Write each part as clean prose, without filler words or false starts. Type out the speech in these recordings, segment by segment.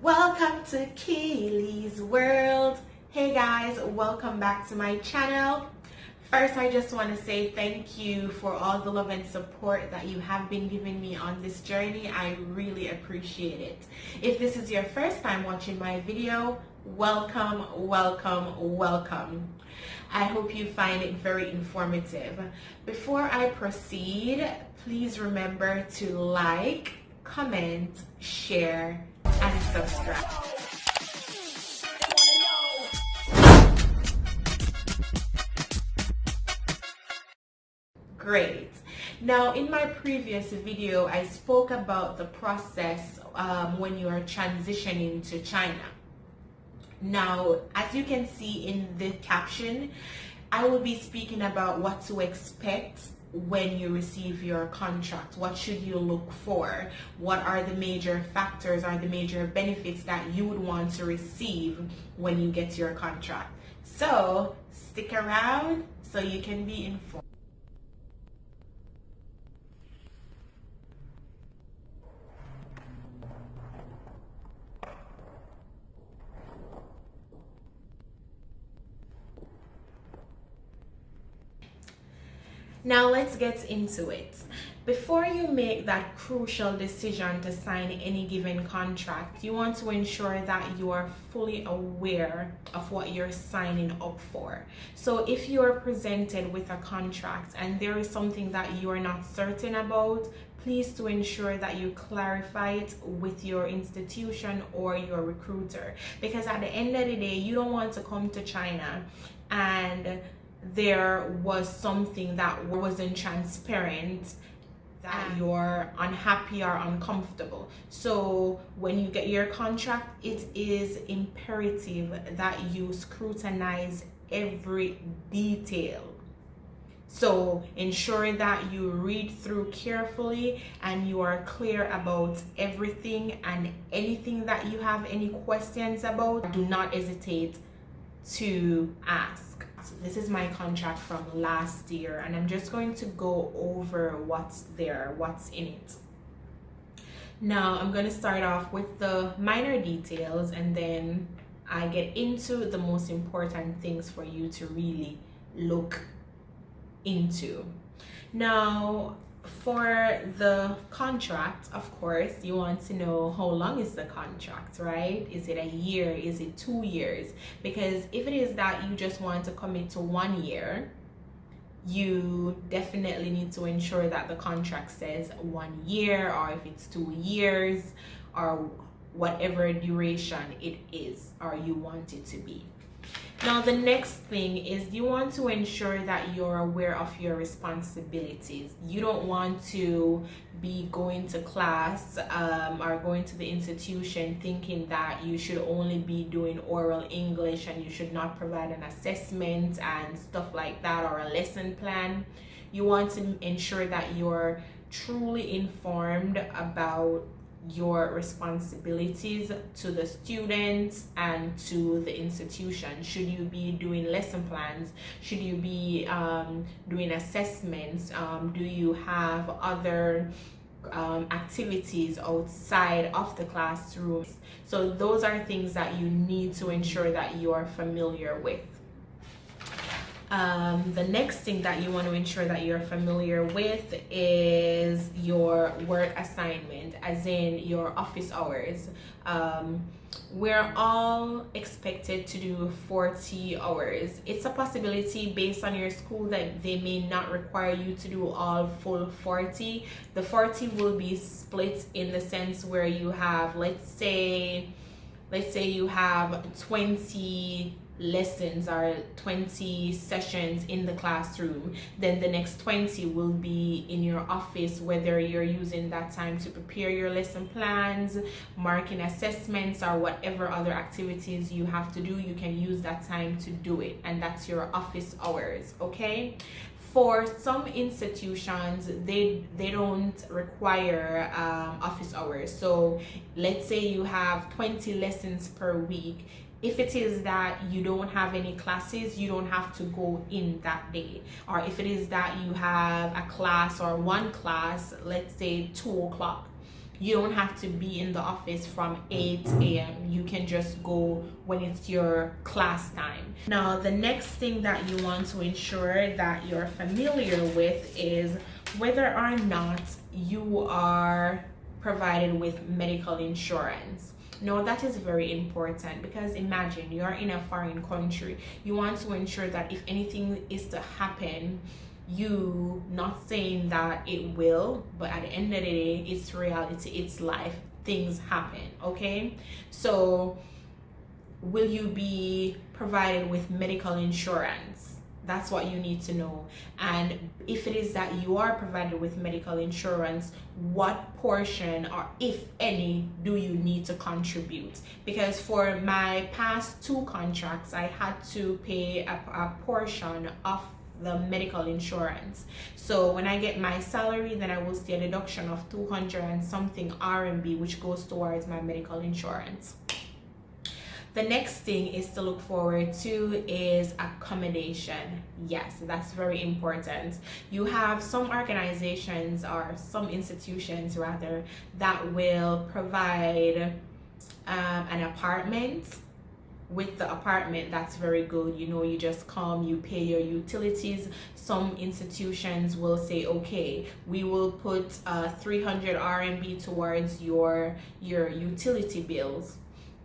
Welcome to Kaylee's World. Hey guys, welcome back to my channel. First, I just want to say thank you for all the love and support that you have been giving me on this journey. I really appreciate it. If this is your first time watching my video, welcome, welcome, welcome. I hope you find it very informative. Before I proceed, please remember to like, comment, share, and subscribe. Great. Now, in my previous video, I spoke about the process when you are transitioning to China. Now, as you can see in the caption, I will be speaking about what to expect when you receive your contract. What should you look for? What are the major factors or the major benefits that you would want to receive when you get your contract? So stick around so you can be informed. Now let's get into it. Before you make that crucial decision to sign any given contract, you want to ensure that you are fully aware of what you're signing up for. So if you are presented with a contract and there is something that you are not certain about, please to ensure that you clarify it with your institution or your recruiter. Because at the end of the day, you don't want to come to China and there was something that wasn't transparent, that you're unhappy or uncomfortable. So when you get your contract, it is imperative that you scrutinize every detail. So ensure that you read through carefully and you are clear about everything, and anything that you have any questions about, do not hesitate to ask. So this is my contract from last year, and I'm just going to go over what's there, what's in it. Now I'm going to start off with the minor details, and then I get into the most important things for you to really look into. Now, for the contract, of course, you want to know how long is the contract, right? Is it a year? Is it 2 years? Because if it is that you just want to commit to 1 year, you definitely need to ensure that the contract says 1 year, or if it's 2 years, or whatever duration it is or you want it to be. Now, the next thing is you want to ensure that you're aware of your responsibilities. You don't want to be going to class or going to the institution thinking that you should only be doing oral English and you should not provide an assessment and stuff like that, or a lesson plan. You want to ensure that you're truly informed about your responsibilities to the students and to the institution. Should you be doing lesson plans? Should you be doing assessments? Do you have other activities outside of the classroom? So those are things that you need to ensure that you are familiar with. The next thing that you want to ensure that you're familiar with is your work assignment, as in your office hours. We're all expected to do 40 hours. It's a possibility based on your school that they may not require you to do all full 40. The 40 will be split in the sense where you have, let's say you have 20 lessons or 20 sessions in the classroom, then the next 20 will be in your office, whether you're using that time to prepare your lesson plans, marking assessments, or whatever other activities you have to do. You can use that time to do it, and that's your office hours. Okay, for some institutions, they don't require office hours. So let's say you have 20 lessons per week. If it is that you don't have any classes, you don't have to go in that day. Or if it is that you have a class or one class, let's say 2 o'clock, You don't have to be in the office from 8 a.m. You can just go when it's your class time. Now, the next thing that you want to ensure that you're familiar with is whether or not you are provided with medical insurance. Now, that is very important, because imagine you're in a foreign country. You want to ensure that if anything is to happen, you, not saying that it will, but at the end of the day, it's reality, it's life, things happen, okay? So will you be provided with medical insurance? That's what you need to know. And if it is that you are provided with medical insurance, what portion, or if any, do you need to contribute? Because for my past 2 contracts, I had to pay a portion of the medical insurance. So when I get my salary, then I will see a deduction of 200 and something RMB, which goes towards my medical insurance. The next thing is to look forward to is accommodation. Yes, that's very important. You have some organizations, or some institutions rather, that will provide an apartment. With the apartment, that's very good. You know, you just come, you pay your utilities. Some institutions will say, okay, we will put 300 RMB towards your utility bills.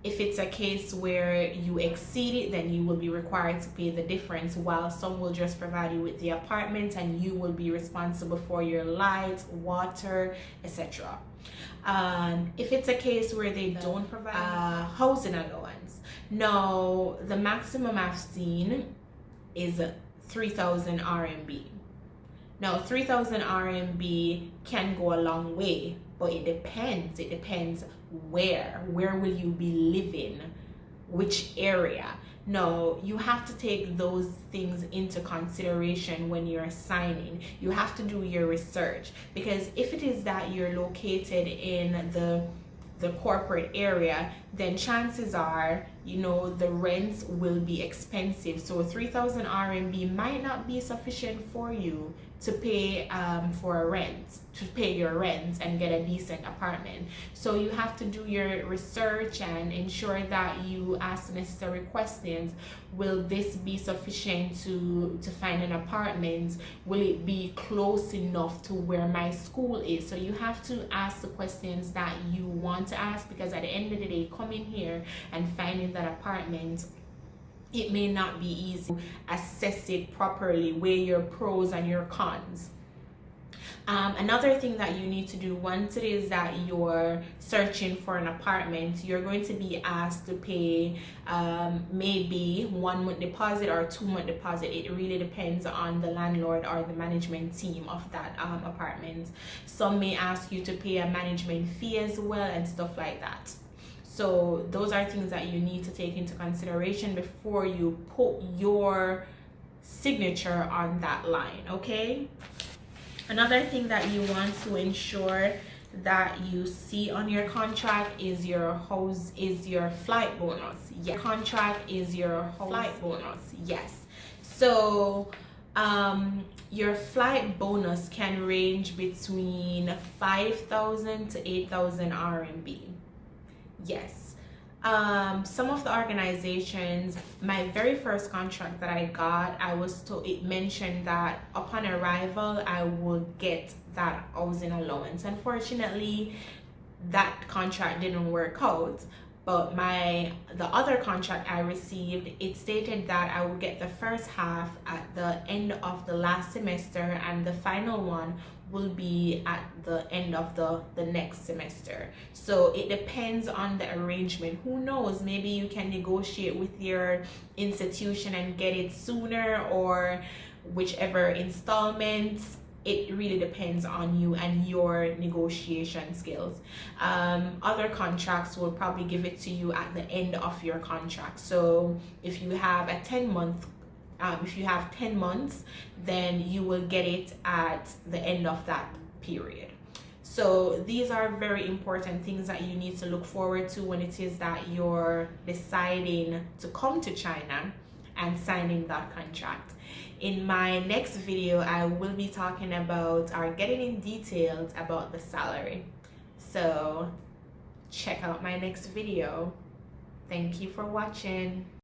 If it's a case where you exceed it, then you will be required to pay the difference, while some will just provide you with the apartment and you will be responsible for your lights, water, etc. If it's a case where they don't provide housing allowance, now the maximum I've seen is 3,000 RMB. Now 3,000 RMB can go a long way, but it depends where will you be living, which area. No, you have to take those things into consideration when you're signing. You have to do your research, because if it is that you're located in the corporate area, then chances are, you know, the rents will be expensive. So 3,000 RMB might not be sufficient for you to pay for a rent, to pay your rent and get a decent apartment. So you have to do your research and ensure that you ask the necessary questions. Will this be sufficient to find an apartment? Will it be close enough to where my school is? So you have to ask the questions that you want to ask, because at the end of the day, coming here and finding that apartment, it may not be easy to assess it properly, weigh your pros and your cons. Another thing that you need to do once it is that you're searching for an apartment, you're going to be asked to pay maybe 1 month deposit or 2 month deposit. It really depends on the landlord or the management team of that apartment. Some may ask you to pay a management fee as well and stuff like that. So those are things that you need to take into consideration before you put your signature on that line, okay? Another thing that you want to ensure that you see on your contract is your flight bonus. Yeah, contract is your flight bonus. Yes. So your flight bonus can range between 5,000 to 8,000 RMB. Yes. Some of the organizations, my very first contract that I got, it mentioned that upon arrival I would get that housing allowance. Unfortunately, that contract didn't work out, but the other contract I received, it stated that I would get the first half at the end of the last semester, and the final one will be at the end of the next semester. So it depends on the arrangement. Who knows, maybe you can negotiate with your institution and get it sooner, or whichever installments. It really depends on you and your negotiation skills. Other contracts will probably give it to you at the end of your contract. So if you have a 10-month if you have 10 months, then you will get it at the end of that period. So these are very important things that you need to look forward to when it is that you're deciding to come to China and signing that contract. In my next video, I will be talking about or getting in details about the salary. So check out my next video. Thank you for watching.